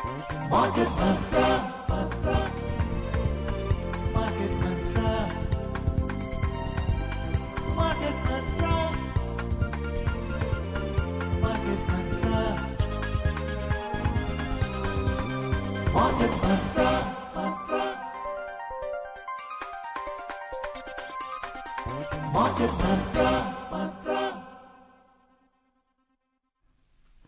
Market Mantra, Market Mantra, Market Mantra, Market Mantra, Market Mantra, Market Mantra, Mantra.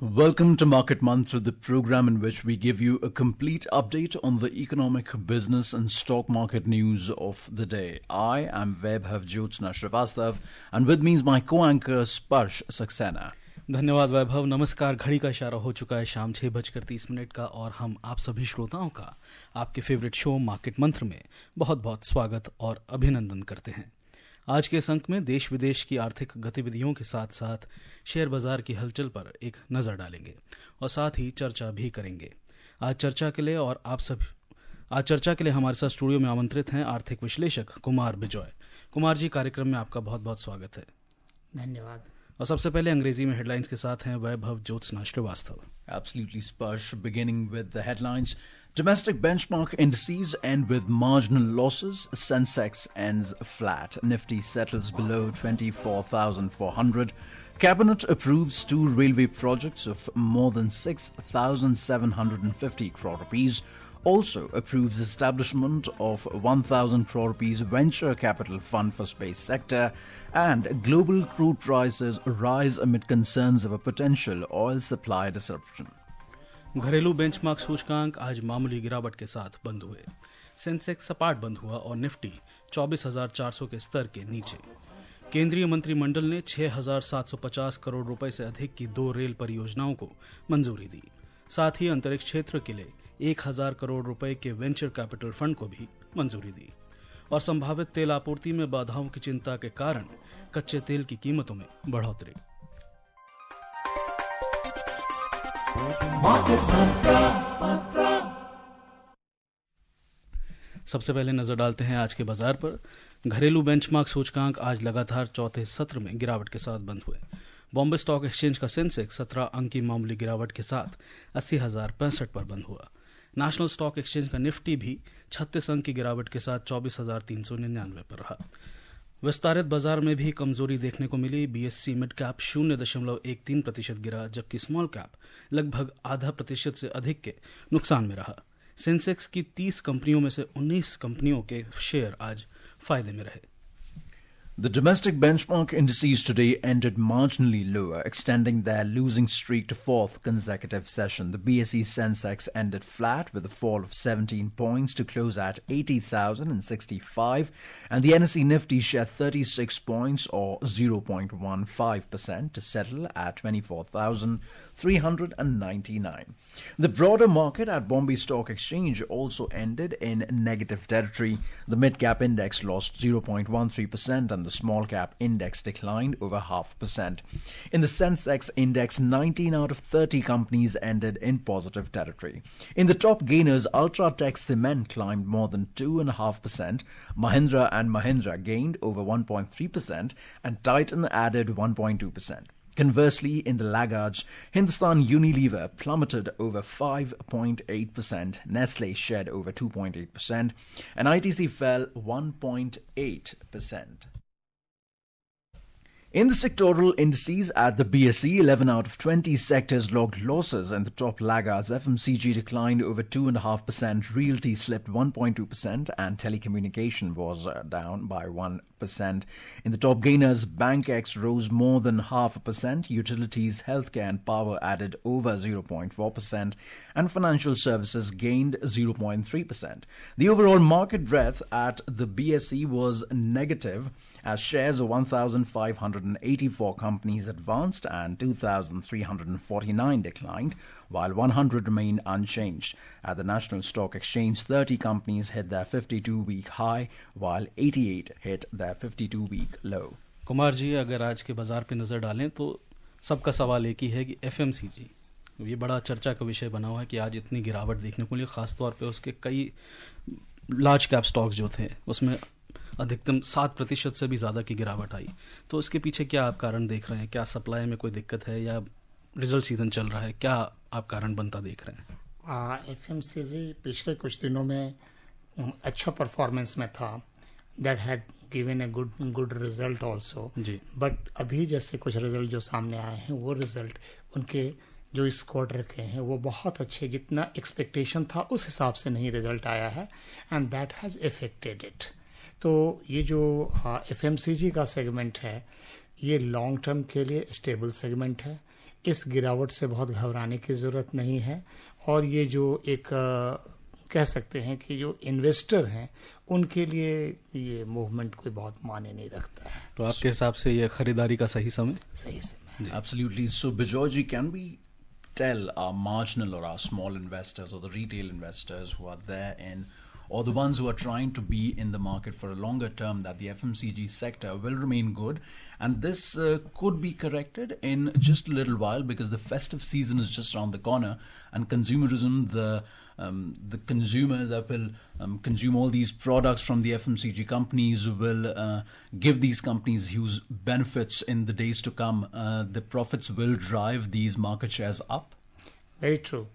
Welcome to Market Mantra, the program in which we give you a complete update on the economic, business and stock market news of the day. I am Vaibhav Jyotsna Srivastav and with me is my co-anchor Sparsh Saxena. धन्यवाद वैभव। नमस्कार। घड़ी का इशारा हो चुका है शाम 6:30 का और हम आप सभी श्रोताओं का आपके फेवरेट शो मार्केट मंत्र में बहुत बहुत स्वागत और अभिनंदन करते हैं। आज के इस अंक में देश विदेश की आर्थिक गतिविधियों के साथ साथ शेयर बाजार की हलचल पर एक नजर डालेंगे और साथ ही चर्चा भी करेंगे। आज चर्चा के लिए हमारे साथ स्टूडियो में आमंत्रित हैं आर्थिक विश्लेषक कुमार बिजॉय। कुमार जी, कार्यक्रम में आपका बहुत बहुत स्वागत है। धन्यवाद। और सबसे पहले अंग्रेजी में हेडलाइंस के साथ हैं Vaibhav Jyotsna Srivastava. Absolutely, Sparsh. Beginning with the headlines. Domestic benchmark indices end with marginal losses. Sensex ends flat. Nifty settles below 24,400. Cabinet approves 2 railway projects of more than 6,750 crore rupees. Also approves establishment of 1,000 crore rupees venture capital fund for space sector, and global crude prices rise amid concerns of a potential oil supply disruption. घरेलू benchmark सूचकांक आज मामूली गिरावट के साथ बंद हुए। Sensex सपाट बंद हुआ और निफ्टी 24,400 के स्तर के नीचे। केंद्रीय मंत्रिमंडल ने 6,750 करोड़ रुपए से अधिक की 2 रेल परियोजनाओं को मंजूरी दी। साथ ही अंतरिक्ष क्षेत्र के लिए 1,000 करोड़ रुपए के वेंचर कैपिटल फंड को भी मंजूरी दी। और संभावित तेल आपूर्ति में बाधाओं की चिंता के कारण कच्चे तेल की कीमतों में बढ़ोतरी। सबसे पहले नजर डालते हैं आज के बाजार पर। घरेलू बेंचमार्क सूचकांक आज लगातार चौथे सत्र में गिरावट के साथ बंद हुए। बॉम्बे स्टॉक एक्सचेंज का सेंसेक्स 17 अंक की मामूली गिरावट के साथ 80,065 पर बंद हुआ। नेशनल स्टॉक एक्सचेंज का निफ्टी भी 36 अंक की गिरावट के साथ 24,399 पर रहा। विस्तारित बाजार में भी कमजोरी देखने को मिली। बीएससी मिड कैप 0.13% गिरा, जबकि स्मॉल कैप लगभग 0.5% से अधिक के नुकसान में रहा। सेंसेक्स की 30 कंपनियों में से 19 कंपनियों के शेयर आज फायदे में रहे। The domestic benchmark indices today ended marginally lower, extending their losing streak to 4th consecutive session. The BSE Sensex ended flat with a fall of 17 points to close at 80,065, and the NSE Nifty shed 36 points or 0.15% to settle at 24,399. The broader market at Bombay Stock Exchange also ended in negative territory. The mid-cap index lost 0.13% and the small cap index declined over 0.5%. In the Sensex index, 19 out of 30 companies ended in positive territory. In the top gainers, Ultratech Cement climbed more than 2.5%, Mahindra and Mahindra gained over 1.3%, and Titan added 1.2%. Conversely, in the laggards, Hindustan Unilever plummeted over 5.8%, Nestle shed over 2.8%, and ITC fell 1.8%. In the sectoral indices at the BSE, 11 out of 20 sectors logged losses, and the top laggards FMCG declined over 2.5%, Realty slipped 1.2%, and telecommunication was down by 1%. In the top gainers, BankX rose more than 0.5%, utilities, healthcare and power added over 0.4%, and financial services gained 0.3%. The overall market breadth at the BSE was negative, as shares of 1,584 companies advanced and 2,349 declined, while 100 remained unchanged. At the National Stock Exchange, 30 companies hit their 52-week high, while 88 hit their 52-week low. Kumar ji, अगर आज के बाजार पे नज़र डालें तो सबका सवाल एक ही है कि एफएमसीजी, ये बड़ा चर्चा का विषय बना हुआ है कि आज इतनी गिरावट देखने को मिली। खासतौर पे उसके कई लार्ज कैप स्टॉक्स जो थे उसमें अधिकतम 7% से भी ज़्यादा की गिरावट आई। तो इसके पीछे क्या आप कारण देख रहे हैं? क्या सप्लाई में कोई दिक्कत है या रिजल्ट सीजन चल रहा है? क्या आप कारण बनता देख रहे हैं? एफएमसीजी पिछले कुछ दिनों में अच्छा परफॉर्मेंस में था. That had given a good result also. जी. बट अभी जैसे कुछ रिजल्ट जो सामने आए हैं, वो रिजल्ट उनके जो इस क्वार्टर के हैं वो बहुत अच्छे, जितना एक्सपेक्टेशन था उस हिसाब से नहीं रिजल्ट आया है, and that has affected it. तो ये जो एफएमसीजी का सेगमेंट है, ये लॉन्ग टर्म के लिए स्टेबल सेगमेंट है. इस गिरावट से बहुत घबराने की जरूरत नहीं है. और ये जो एक कह सकते हैं कि जो इन्वेस्टर हैं उनके लिए ये मूवमेंट कोई बहुत मायने नहीं रखता है. तो आपके हिसाब से ये खरीदारी का सही समय? सही समय. Absolutely. So, Bijoyji, can we tell our marginal or our small investors or the retail investors who are there in, or the ones who are trying to be in the market for a longer term, that the FMCG sector will remain good, and this could be corrected in just a little while because the festive season is just around the corner, and consumerism, the consumers that will consume all these products from the FMCG companies will give these companies huge benefits in the days to come. The profits will drive these market shares up. Very true.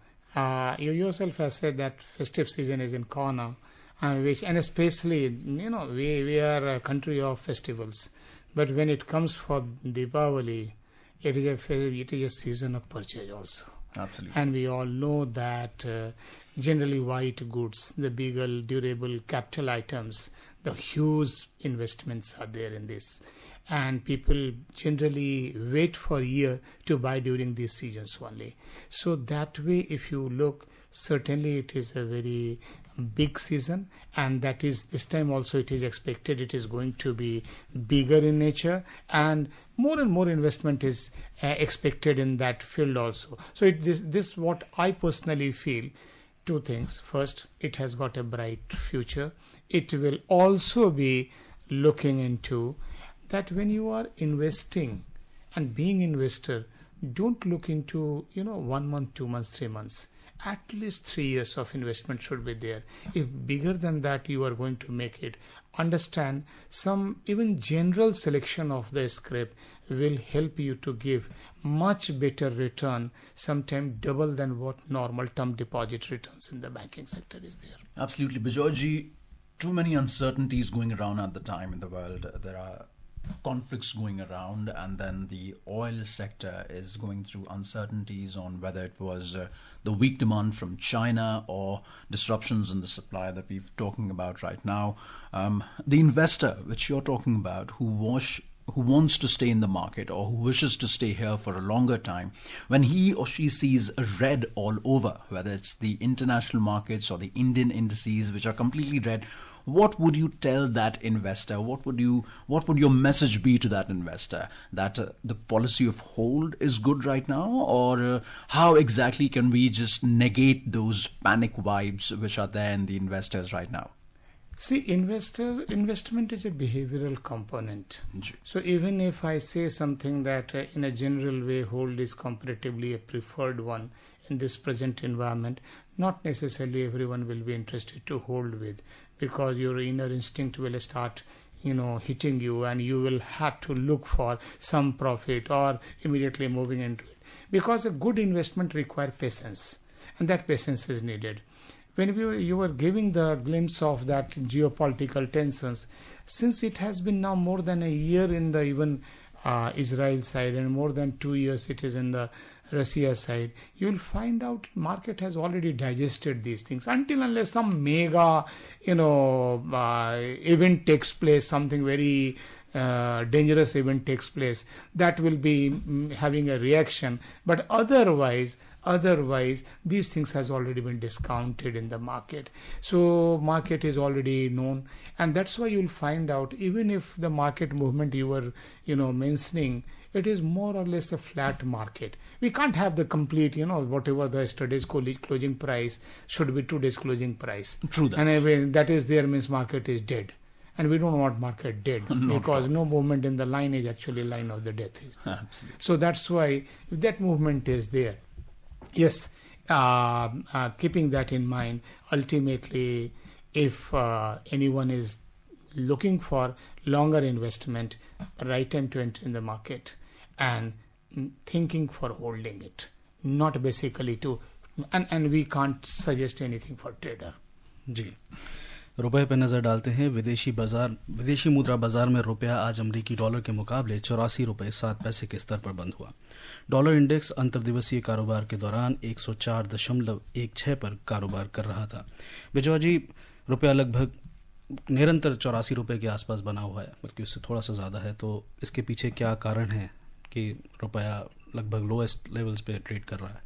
You yourself have said that festive season is in corner, and especially, we are a country of festivals, but when it comes for Deepavali, it is a season of purchase also. Absolutely. And we all know that generally white goods, the bigger durable capital items, the huge investments are there in this, and people generally wait for a year to buy during these seasons only. So that way, if you look, certainly it is a very big season, and that is this time also it is expected it is going to be bigger in nature, and more investment is expected in that field also. So this what I personally feel. Two things. First, it has got a bright future. It will also be looking into that when you are investing and being investor, don't look into 1 month, 2 months, 3 months. At least 3 years of investment should be there. If bigger than that you are going to make it, understand some even general selection of the script will help you to give much better return, sometimes double than what normal term deposit returns in the banking sector is there. Absolutely. Bijoyji, too many uncertainties going around at the time in the world. There are conflicts going around, and then the oil sector is going through uncertainties on whether it was the weak demand from China or disruptions in the supply that we're talking about right now. The investor, which you're talking about, who wants to stay in the market or who wishes to stay here for a longer time, when he or she sees red all over, whether it's the international markets or the Indian indices which are completely red, what would you tell that investor? What would your message be to that investor? That the policy of hold is good right now, or how exactly can we just negate those panic vibes which are there in the investors right now? See, investment is a behavioral component. So even if I say something that in a general way hold is comparatively a preferred one in this present environment, not necessarily everyone will be interested to hold with, because your inner instinct will start hitting you, and you will have to look for some profit or immediately moving into it, because a good investment requires patience, and that patience is needed. When you were giving the glimpse of that geopolitical tensions, since it has been now more than a year in the even Israel side, and more than 2 years it is in the Russia side, you will find out market has already digested these things. Until unless some mega event takes place, something very dangerous event takes place, that will be having a reaction. But otherwise these things has already been discounted in the market. So market is already known, and that's why you'll find out, even if the market movement you were mentioning, it is more or less a flat market. We can't have the complete, whatever the yesterday's closing price should be today's closing price. True that. And that is there means market is dead. And we don't want market dead, because no movement in the line is actually line of the death. Absolutely. So that's why if that movement is there, yes, keeping that in mind, ultimately, if anyone is looking for longer investment, right time to enter in the market, and thinking for holding it, not basically to and we can't suggest anything for trader. जी, रुपए पे नजर डालते हैं विदेशी मुद्रा बाजार में रुपया आज अमेरिकी डॉलर के मुकाबले 84 रुपए 7 पैसे के स्तर पर बंद हुआ। डॉलर इंडेक्स अंतर्दिवसीय कारोबार के दौरान 104.16 पर कारोबार कर रहा था। बिजवा जी, रुपया लगभग निरंतर 84 रुपए के आसपास बना हुआ है, बल्कि उससे थोड़ा सा ज्यादा है, तो इसके पीछे क्या कारण है कि रुपया लगभग लोएस्ट लेवल्स पे ट्रेड कर रहा है?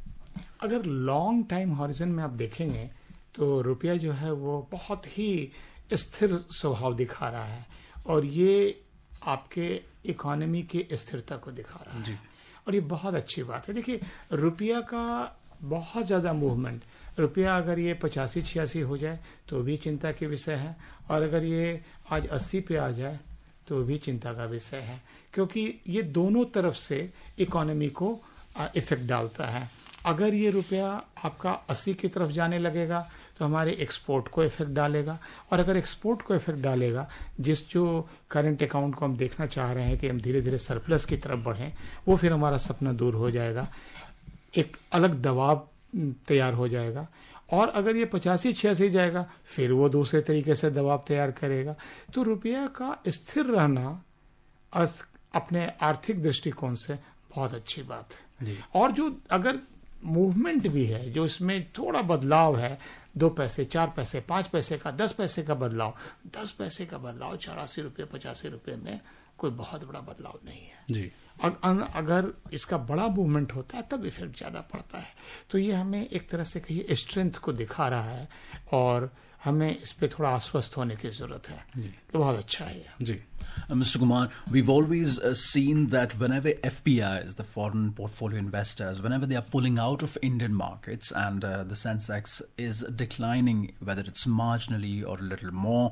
अगर लॉन्ग टाइम हॉरिजन में आप देखेंगे तो रुपया जो है वो बहुत ही स्थिर स्वभाव दिखा रहा है, और ये आपके इकोनॉमी की स्थिरता को दिखा रहा है, और ये बहुत अच्छी बात है। देखिए, रुपया का बहुत ज़्यादा मूवमेंट, रुपया अगर ये 85-86 हो जाए तो भी चिंता के विषय है, और अगर ये आज 80 पे आ जाए तो भी चिंता का विषय है, क्योंकि ये दोनों तरफ से इकोनॉमी को इफेक्ट डालता है। अगर ये रुपया आपका 80 की तरफ जाने लगेगा तो हमारे एक्सपोर्ट को इफेक्ट डालेगा, और अगर एक्सपोर्ट को इफेक्ट डालेगा, जो करंट अकाउंट को हम देखना चाह रहे हैं कि हम धीरे धीरे सरप्लस की तरफ बढ़ें, वो फिर हमारा सपना दूर हो जाएगा, एक अलग दबाव तैयार हो जाएगा। और अगर ये 85-86 जाएगा फिर वो दूसरे तरीके से दबाव तैयार करेगा। तो रुपया का स्थिर रहना अपने आर्थिक दृष्टिकोण से बहुत अच्छी बात है। और जो अगर मूवमेंट भी है, जो इसमें थोड़ा बदलाव है, 2 पैसे 4 पैसे 5 पैसे का 10 पैसे का बदलाव, 10 पैसे का बदलाव 84 रुपये 85 रुपये में कोई बहुत बड़ा बदलाव नहीं है जी। अगर इसका बड़ा मूवमेंट होता है तब इफेक्ट ज्यादा पड़ता है। तो ये हमें एक तरह से कहिए स्ट्रेंथ को दिखा रहा है, और हमें इस पे थोड़ा आश्वस्त होने की जरूरत है कि बहुत अच्छा है जी। Mr. Kumar, we've always seen that whenever FPIs, the foreign portfolio investors, whenever they are pulling out of Indian markets and the Sensex is declining, whether it's marginally or a little more,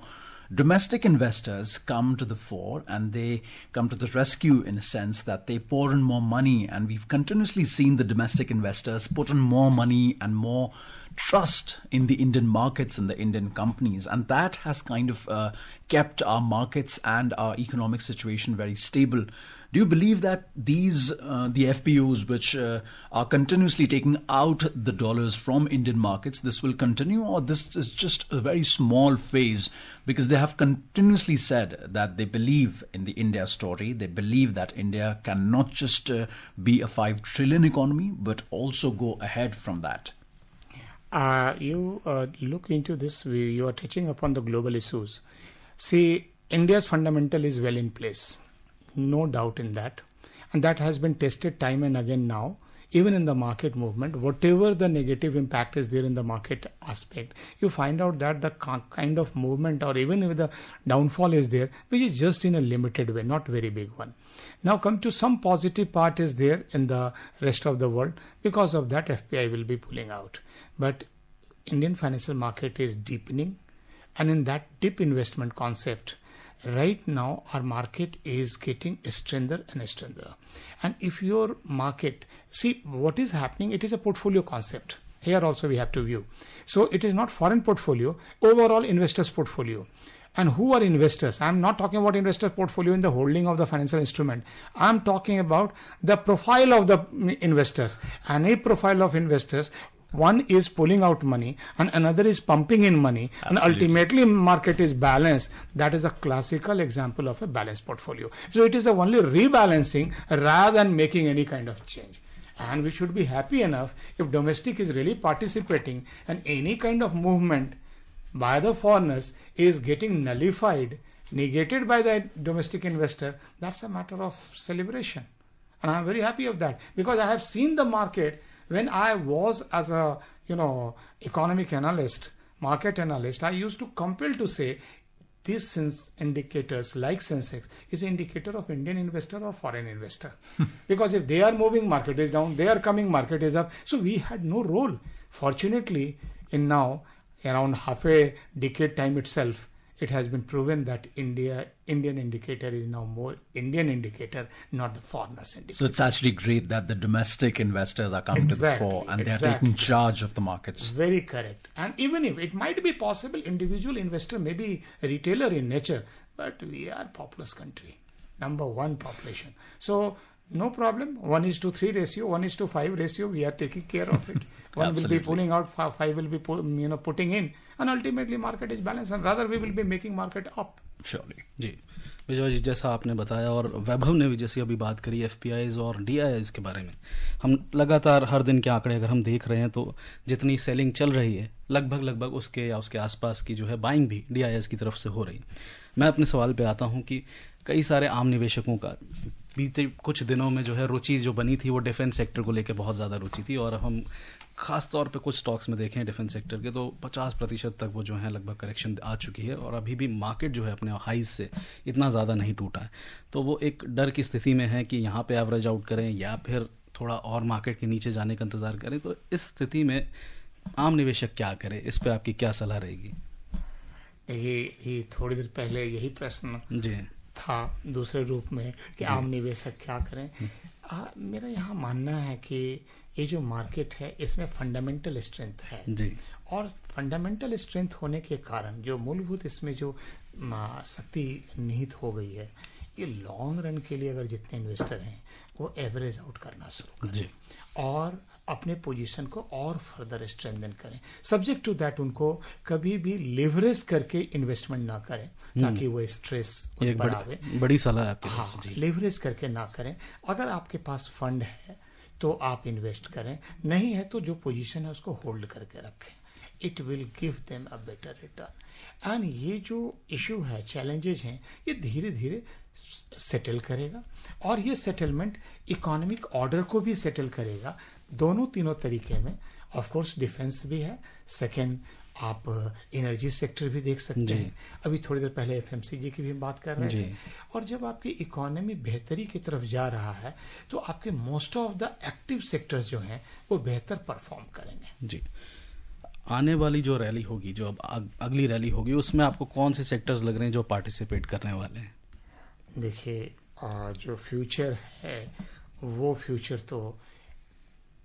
domestic investors come to the fore and they come to the rescue in a sense that they pour in more money, and we've continuously seen the domestic investors put in more money and more trust in the Indian markets and the Indian companies, and that has kind of kept our markets and our economic situation very stable. Do you believe that these the FPOs which are continuously taking out the dollars from Indian markets, this will continue, or this is just a very small phase? Because they have continuously said that they believe in the India story. They believe that India can not just be a 5 trillion economy, but also go ahead from that. You look into this, you are touching upon the global issues. See, India's fundamental is well in place. No doubt in that. And that has been tested time and again now. Even in the market movement, whatever the negative impact is there in the market aspect, you find out that the kind of movement or even if the downfall is there, which is just in a limited way, not very big one. Now come to some positive part is there in the rest of the world. Because of that, FPI will be pulling out. But Indian financial market is deepening, and in that deep investment concept, right now our market is getting stronger and stronger. And if your market, see what is happening, it is a portfolio concept. Here also we have to view. So it is not foreign portfolio, overall investors portfolio. And who are investors? I'm not talking about investor portfolio in the holding of the financial instrument. I'm talking about the profile of the investors. And a profile of investors, one is pulling out money and another is pumping in money. Absolutely. And ultimately market is balanced. That is a classical example of a balanced portfolio. So it is a only rebalancing rather than making any kind of change. And we should be happy enough if domestic is really participating, and any kind of movement by the foreigners is getting nullified, negated by the domestic investor. That's a matter of celebration. And I'm very happy of that, because I have seen the market when I was as a economic analyst, market analyst. I used to compel to say these indicators like Sensex is an indicator of Indian investor or foreign investor. Because if they are moving, market is down, they are coming, market is up. So we had no role. Fortunately, in now around half a decade time itself, it has been proven that Indian indicator is now more Indian indicator, not the foreigners indicator. So it's actually great that the domestic investors are coming to the fore and they are taking charge of the markets. Very correct. And even if it might be possible, individual investor may be a retailer in nature, but we are populous country, number 1 population. So No problem. 1:3 ratio, 1:5 ratio. We are taking care of it. One will be Absolutely. pulling out, five will be putting in, and ultimately market is balanced. And rather we will be making market up. Surely. जी विजय जी, जैसा आपने बताया और वैभव ने भी जैसी अभी बात करी एफपीआईज और डीआईआईज के बारे में, हम लगातार हर दिन के आंकड़े अगर हम देख रहे हैं तो जितनी सेलिंग चल रही है लगभग उसके या उसके आसपास की जो है बाइंग भी डीआईआईज की तरफ से हो रही। मैं अपने सवाल पे आता हूं कि कई सारे आम निवेशकों का बीते कुछ दिनों में जो है रुचि जो बनी थी वो डिफेंस सेक्टर को लेकर बहुत ज़्यादा रुचि थी, और हम खास तौर पे कुछ स्टॉक्स में देखें डिफेंस सेक्टर के तो 50% तक वो जो है लगभग करेक्शन आ चुकी है, और अभी भी मार्केट जो है अपने हाइज से इतना ज़्यादा नहीं टूटा है। तो वो एक डर की स्थिति में है कि यहाँ पे एवरेज आउट करें या फिर थोड़ा और मार्केट के नीचे जाने का इंतज़ार करें। तो इस स्थिति में आम निवेशक क्या करे, इस पर आपकी क्या सलाह रहेगी? ये थोड़ी देर पहले यही प्रश्न जी था दूसरे रूप में कि आम निवेशक क्या करें। मेरा यहाँ मानना है कि ये जो मार्केट है इसमें फंडामेंटल स्ट्रेंथ है जी, और फंडामेंटल स्ट्रेंथ होने के कारण जो मूलभूत इसमें जो शक्ति निहित हो गई है, ये लॉन्ग रन के लिए अगर जितने इन्वेस्टर हैं वो एवरेज आउट करना शुरू करें जी, और अपने पोजीशन को और फर्दर स्ट्रेंथन करें। सब्जेक्ट टू दैट उनको कभी भी लिवरेज करके इन्वेस्टमेंट ना करें ताकि वो स्ट्रेस एक बढ़ावे। बड़ी सलाह है आपकी तरफ हाँ, से। जी लिवरेज करके ना करें। अगर आपके पास फंड है तो आप इन्वेस्ट करें, नहीं है तो जो पोजीशन है उसको होल्ड करके रखें। It will give them a better return. And ये जो इशू है, चैलेंजेस हैं, ये धीरे धीरे सेटल करेगा और ये सेटलमेंट इकोनॉमिक ऑर्डर को भी सेटल करेगा। दोनों तीनों तरीके में ऑफ कोर्स डिफेंस भी है, सेकेंड आप एनर्जी सेक्टर भी देख सकते हैं। अभी थोड़ी देर पहले एफएमसीजी की भी बात कर रहे थे। और जब आपकी इकोनॉमी बेहतरी की तरफ जा रहा है तो आपके most of the active sectors जो हैं वो बेहतर परफॉर्म करेंगे। जी, आने वाली जो रैली होगी, जो अब अगली रैली होगी, उसमें आपको कौन से सेक्टर्स लग रहे हैं जो पार्टिसिपेट करने वाले हैं? देखिए, जो फ्यूचर है वो फ्यूचर तो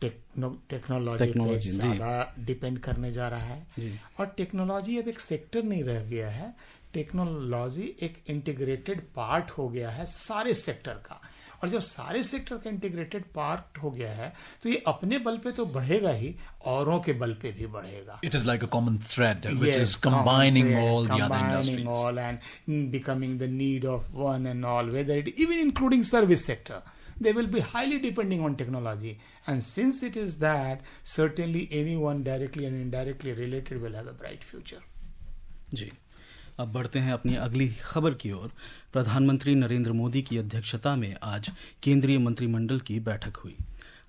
टेक्नोलॉजी पे ज्यादा डिपेंड करने जा रहा है। और टेक्नोलॉजी अब एक सेक्टर नहीं रह गया है, टेक्नोलॉजी एक इंटीग्रेटेड पार्ट हो गया है सारे सेक्टर का। और जब सारे सेक्टर का इंटीग्रेटेड पार्ट हो गया है तो ये अपने बल पे तो बढ़ेगा ही, औरों के बल पे भी बढ़ेगा। It is like a common thread which is combining all the other industries. All and becoming the need of one and all, whether it even including service sector. They will be highly depending on technology, and since it is that, certainly anyone directly and indirectly related will have a bright future. जी, अब बढ़ते हैं अपनी अगली खबर की ओर। प्रधानमंत्री नरेंद्र मोदी की अध्यक्षता में आज केंद्रीय मंत्रिमंडल की बैठक हुई।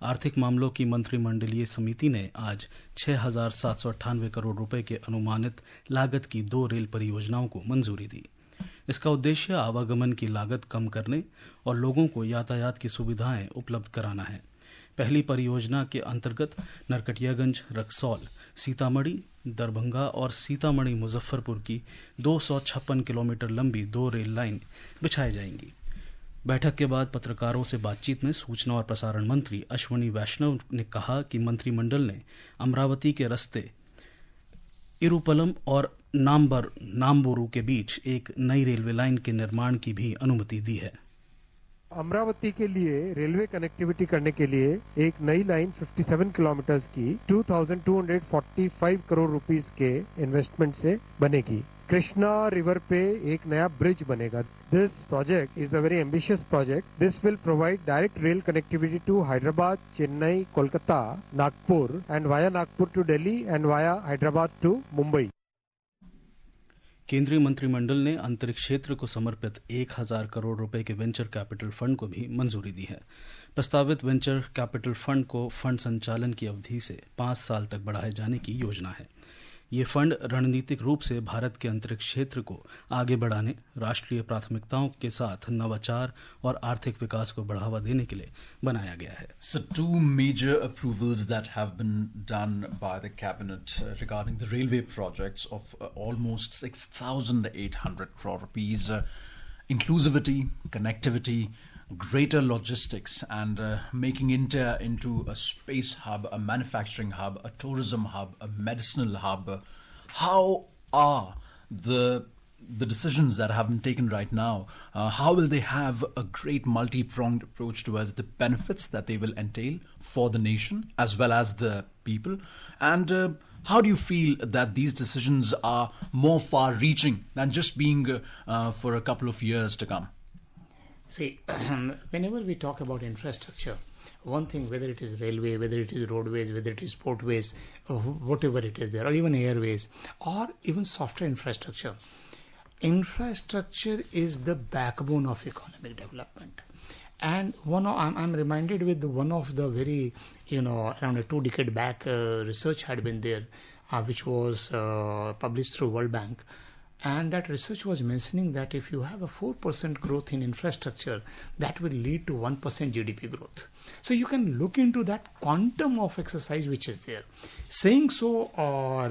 आर्थिक मामलों की मंत्रिमंडलीय समिति ने आज 6,798 करोड़ रुपए के अनुमानित लागत की 2 रेल परियोजनाओं को मंजूरी दी। इसका उद्देश्य आवागमन की लागत कम करने और लोगों को यातायात की सुविधाएं उपलब्ध कराना है। पहली परियोजना के अंतर्गत नरकटियागंज, रक्सौल, सीतामढ़ी, दरभंगा और सीतामढ़ी मुजफ्फरपुर की 256 किलोमीटर लंबी 2 रेल लाइन बिछाई जाएंगी। बैठक के बाद पत्रकारों से बातचीत में सूचना और प्रसारण मंत्री अश्विनी वैष्णव ने कहा कि मंत्रिमंडल ने अमरावती के रास्ते इरुपलम और नाम्बोरू के बीच एक नई रेलवे लाइन के निर्माण की भी अनुमति दी है। अमरावती के लिए रेलवे कनेक्टिविटी करने के लिए एक नई लाइन 57 किलोमीटर की 2,245 करोड़ रुपीस के इन्वेस्टमेंट से बनेगी। कृष्णा रिवर पे एक नया ब्रिज बनेगा। This project is a very ambitious project. This will provide direct rail connectivity to Hyderabad, Chennai, Kolkata, Nagpur and via Nagpur to Delhi and via Hyderabad to Mumbai. केंद्रीय मंत्रिमंडल ने अंतरिक्ष क्षेत्र को समर्पित 1,000 करोड़ रुपए के वेंचर कैपिटल फंड को भी मंजूरी दी है। प्रस्तावित वेंचर कैपिटल फंड को फंड संचालन की अवधि से 5 साल तक बढ़ाए जाने की योजना है। ये फंड रणनीतिक रूप से भारत के अंतरिक्ष क्षेत्र को आगे बढ़ाने, राष्ट्रीय प्राथमिकताओं के साथ नवाचार और आर्थिक विकास को बढ़ावा देने के लिए बनाया गया है। So 2 major approvals that have been done by the cabinet regarding the railway projects of almost 6,800 crore rupees, inclusivity, connectivity, greater logistics, and making India into a space hub, a manufacturing hub, a tourism hub, a medicinal hub. How are the the decisions that have been taken right now, how will they have a great multi-pronged approach towards the benefits that they will entail for the nation as well as the people? And how do you feel that these decisions are more far-reaching than just being for a couple of years to come? See, whenever we talk about infrastructure, one thing, whether it is railway, whether it is roadways, whether it is portways, or whatever it is there, or even airways, or even software infrastructure, infrastructure is the backbone of economic development. And I'm reminded with one of the very, around a 2 decade back, research had been there, which was published through World Bank. And that research was mentioning that if you have a 4% growth in infrastructure, that will lead to 1% GDP growth. So you can look into that quantum of exercise which is there. Saying so,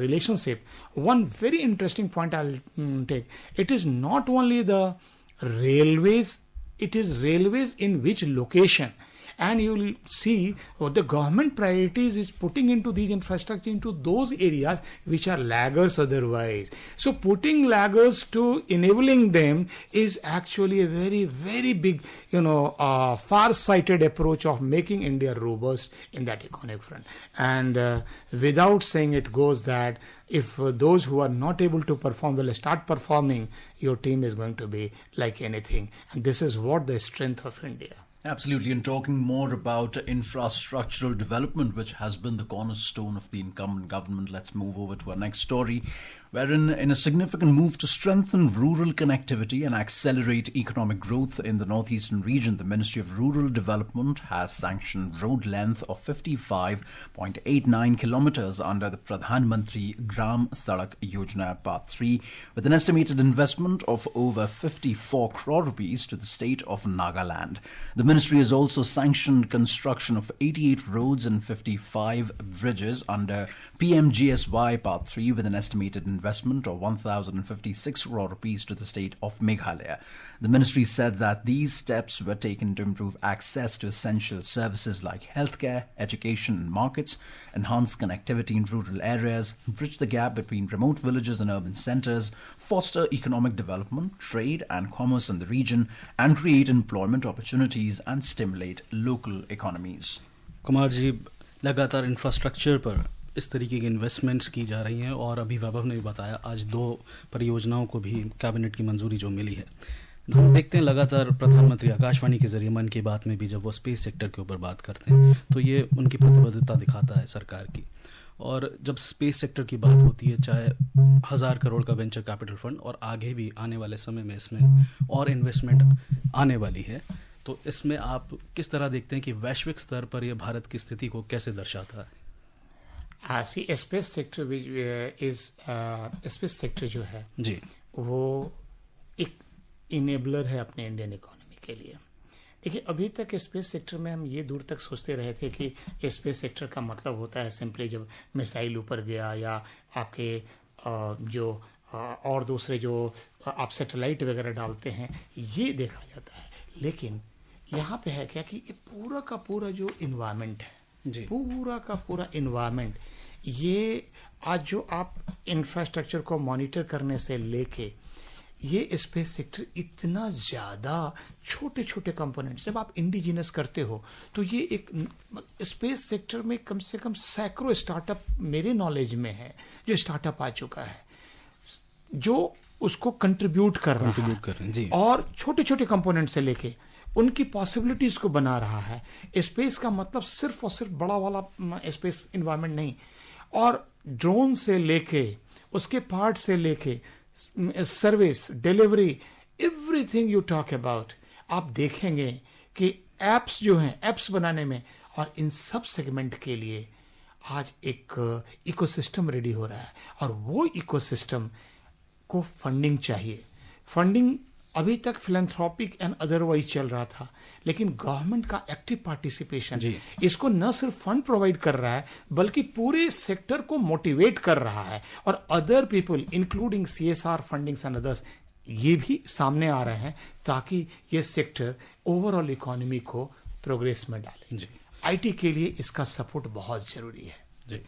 relationship, one very interesting point I'll take. It is not only the railways, it is railways in which location. And you'll see what the government priorities is putting into these infrastructure into those areas which are laggers otherwise. So putting laggers to enabling them is actually a very, very big, far-sighted approach of making India robust in that economic front. And without saying it goes that if those who are not able to perform will start performing, your team is going to be like anything. And this is what the strength of India. Absolutely, and talking more about infrastructural development, which has been the cornerstone of the incumbent government, let's move over to our next story, wherein in a significant move to strengthen rural connectivity and accelerate economic growth in the northeastern region, the Ministry of Rural Development has sanctioned road length of 55.89 kilometers under the Pradhan Mantri Gram Sadak Yojana Part 3, with an estimated investment of over 54 crore rupees to the state of Nagaland. The ministry has also sanctioned construction of 88 roads and 55 bridges under PMGSY Part 3 with an estimated investment of 1,056 crore rupees to the state of Meghalaya. The ministry said that these steps were taken to improve access to essential services like healthcare, education and markets, enhance connectivity in rural areas, bridge the gap between remote villages and urban centers, foster economic development, trade and commerce in the region, and create employment opportunities and stimulate local economies. Kumar ji, लगातार infrastructure पर इस तरीके की investments की जा रही हैं और अभी वैभव ने भी बताया आज 2 परियोजनाओं को भी कैबिनेट की मंजूरी जो मिली है। हम देखते हैं लगातार प्रधानमंत्री आकाशवाणी के जरिए मन की बात में भी जब वो स्पेस सेक्टर के ऊपर बात करते हैं तो ये उनकी प्रतिबद्धता दिखाता है सरकार की। और जब स्पेस सेक्टर की बात होती है, चाहे 1000 करोड़ का वेंचर कैपिटल फंड और आगे भी आने वाले समय में इसमें और इन्वेस्टमेंट आने वाली है, तो इसमें आप किस तरह देखते हैं कि वैश्विक स्तर पर यह भारत की स्थिति को कैसे दर्शाता है? स्पेस सेक्टर जो है जी, वो एक इनेबलर है अपने इंडियन इकोनॉमी के लिए। देखिए, अभी तक स्पेस सेक्टर में हम ये दूर तक सोचते रहे थे कि स्पेस सेक्टर का मतलब होता है सिंपली जब मिसाइल ऊपर गया या आपके जो और दूसरे जो आप सैटेलाइट वगैरह डालते हैं, ये देखा जाता है। लेकिन यहाँ पे है क्या कि ये पूरा का पूरा जो इन्वायरमेंट है, पूरा का पूरा इन्वायरमेंट, ये आज जो आप इंफ्रास्ट्रक्चर को मॉनिटर करने से लेके ये स्पेस सेक्टर इतना ज्यादा छोटे छोटे कंपोनेंट्स जब आप इंडिजिनस करते हो तो ये एक स्पेस सेक्टर में कम से कम सैकड़ों स्टार्टअप मेरे नॉलेज में है जो स्टार्टअप आ चुका है जो उसको कंट्रीब्यूट कर रहा है जी। और छोटे छोटे कंपोनेंट से लेके उनकी पॉसिबिलिटीज को बना रहा है। स्पेस का मतलब सिर्फ और सिर्फ बड़ा वाला स्पेस इन्वायरमेंट नहीं, और ड्रोन से लेके उसके पार्ट से लेके service delivery everything you talk about, आप देखेंगे कि एप्स जो हैं, एप्स बनाने में और इन सब सेगमेंट के लिए आज एक इकोसिस्टम रेडी हो रहा है। और वो इकोसिस्टम को फंडिंग चाहिए। फंडिंग अभी तक फिलैंथ्रोपिक एंड अदरवाइज चल रहा था, लेकिन गवर्नमेंट का एक्टिव पार्टिसिपेशन इसको न सिर्फ फंड प्रोवाइड कर रहा है बल्कि पूरे सेक्टर को मोटिवेट कर रहा है। और other people including CSR fundings and others ये भी सामने आ रहे हैं ताकि ये सेक्टर ओवरऑल इकोनॉमी को प्रोग्रेस में डाले। IT के लिए इसका सपोर्ट बहुत जरूरी है। जी,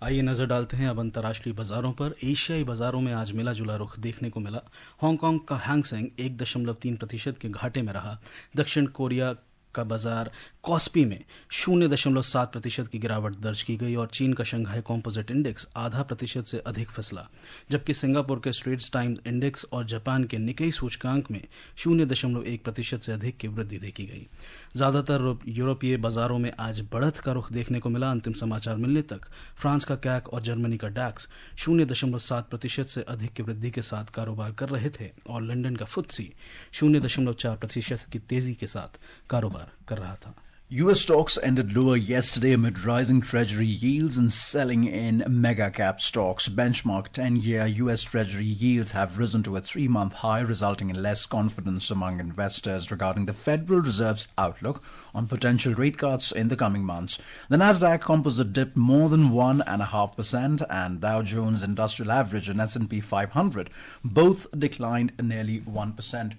आइए नजर डालते हैं अब अंतर्राष्ट्रीय बाजारों पर। एशियाई बाजारों में आज मिला जुला रुख देखने को मिला। हांगकांग का हैंगसेंग 1.3% के घाटे में रहा। दक्षिण कोरिया का बाजार कॉस्पी में 0.7% की गिरावट दर्ज की गई और चीन का शंघाई कॉम्पोजिट इंडेक्स 0.5% से अधिक फिसला, जबकि सिंगापुर के स्ट्रेट्स टाइम्स इंडेक्स और जापान के निकेई सूचकांक में 0.1% से अधिक की वृद्धि देखी गई। ज्यादातर यूरोपीय बाजारों में आज बढ़त का रुख देखने को मिला। अंतिम समाचार मिलने तक फ्रांस का कैक और जर्मनी का डैक्स 0.7% से अधिक की वृद्धि के साथ कारोबार कर रहे थे और लंदन का फुत्सी 0.4% की तेजी के साथ कारोबार कर रहा था। US stocks ended lower yesterday amid rising treasury yields and selling in mega cap stocks. Benchmark 10-year US treasury yields have risen to a 3-month high, resulting in less confidence among investors regarding the Federal Reserve's outlook on potential rate cuts in the coming months. The Nasdaq Composite dipped more than 1.5%, and Dow Jones Industrial Average and S&P 500 both declined nearly 1%.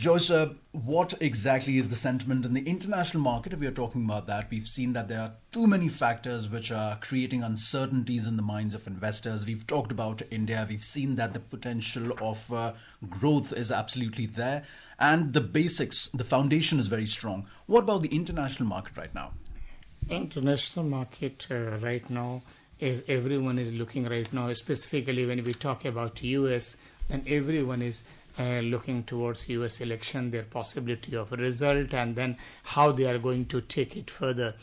Joyce, what exactly is the sentiment in the international market? If we are talking about that, we've seen that there are too many factors which are creating uncertainties in the minds of investors. We've talked about India. We've seen that the potential of growth is absolutely there. And the basics, the foundation is very strong. What about the international market right now? International market right now is everyone is looking right now, specifically when we talk about US, and everyone is looking towards US election, their possibility of a result, and then how they are going to take it further.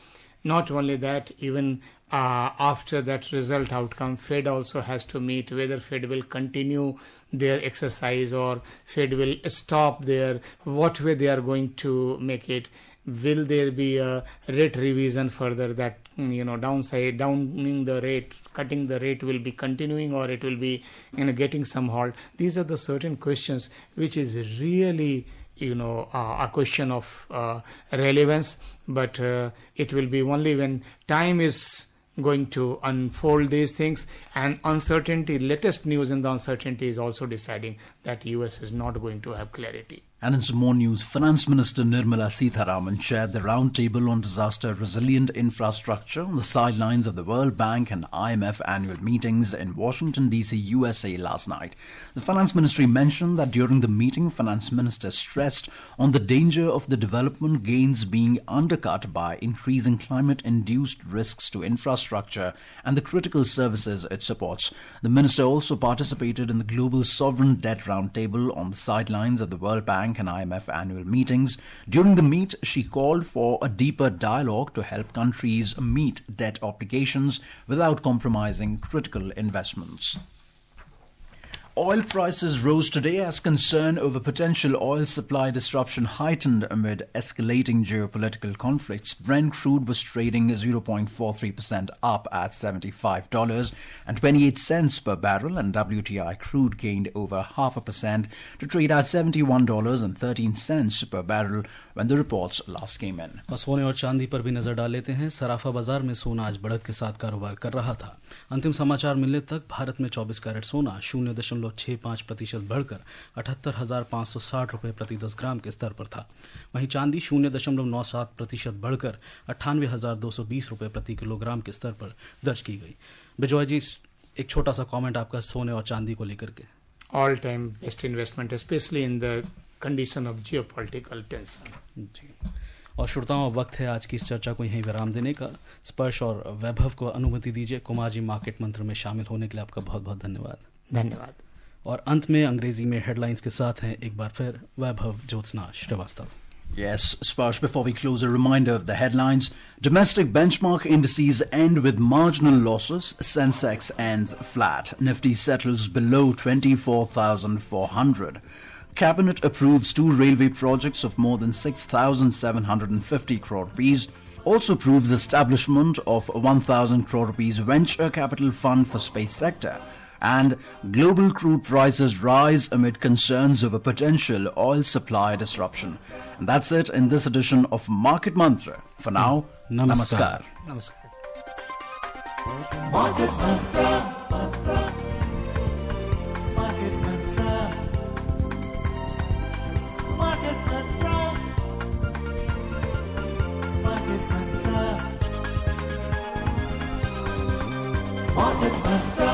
Not only that, even after that result outcome, Fed also has to meet whether Fed will continue their exercise or Fed will stop their, what way they are going to make it. Will there be a rate revision further that, downing the rate, cutting the rate will be continuing, or it will be, getting some halt? These are the certain questions which is really, a question of relevance, but it will be only when time is going to unfold these things, and uncertainty, latest news in the uncertainty is also deciding that US is not going to have clarity. And in some more news, Finance Minister Nirmala Sitharaman chaired the roundtable on disaster resilient infrastructure on the sidelines of the World Bank and IMF annual meetings in Washington, D.C., USA last night. The Finance Ministry mentioned that during the meeting, Finance Minister stressed on the danger of the development gains being undercut by increasing climate-induced risks to infrastructure and the critical services it supports. The minister also participated in the Global Sovereign Debt Roundtable on the sidelines of the World Bank and IMF annual meetings. During the meet, she called for a deeper dialogue to help countries meet debt obligations without compromising critical investments. Oil prices rose today as concern over potential oil supply disruption heightened amid escalating geopolitical conflicts. Brent crude was trading 0.43% up at $75.28 per barrel, and WTI crude gained over 0.5% to trade at $71.13 per barrel when the reports last came in. सोने और चांदी पर भी नजर डाल लेते हैं। सराफा बाजार में सोना आज बढ़त के साथ कारोबार कर रहा था। अंतिम समाचार मिलने तक भारत में 24 कैरेट सोना 0.65% बढ़कर 78,560 रुपये प्रति 10 ग्राम के स्तर पर था। वहीं चांदी 0.97% बढ़कर 98,220 रुपये प्रति किलोग्राम के स्तर पर दर्ज की गई। बिजॉय जी, एक छोटा सा कमेंट आपका सोने और चांदी को लेकर के। All time best investment, especially in the condition of geopolitical tension. जी, और श्रोताओं, अब वक्त है आज की इस चर्चा को यहीं विराम देने का। स्पर्श और वैभव को अनुमति दीजिए। कुमार जी, मार्केट मंत्र में शामिल होने के लिए आपका बहुत बहुत धन्यवाद। धन्यवाद। और अंत में अंग्रेजी में हेडलाइंस के साथ हैं एक बार फिर वैभव Jyotsna Srivastava. Yes, Sparsh, before we close, a reminder of the headlines. Domestic benchmark indices end with marginal losses. Sensex ends flat. Nifty settles below 24,400. Cabinet approves 2 railway projects of more than 6,750 crore rupees. Also approves establishment of 1,000 crore rupees venture capital fund for space sector. And global crude prices rise amid concerns over potential oil supply disruption. And that's it in this edition of Market Mantra. For now, Namaskar. Namaskar. Market Mantra, Market Mantra, Market Mantra, Market Mantra. Market Mantra.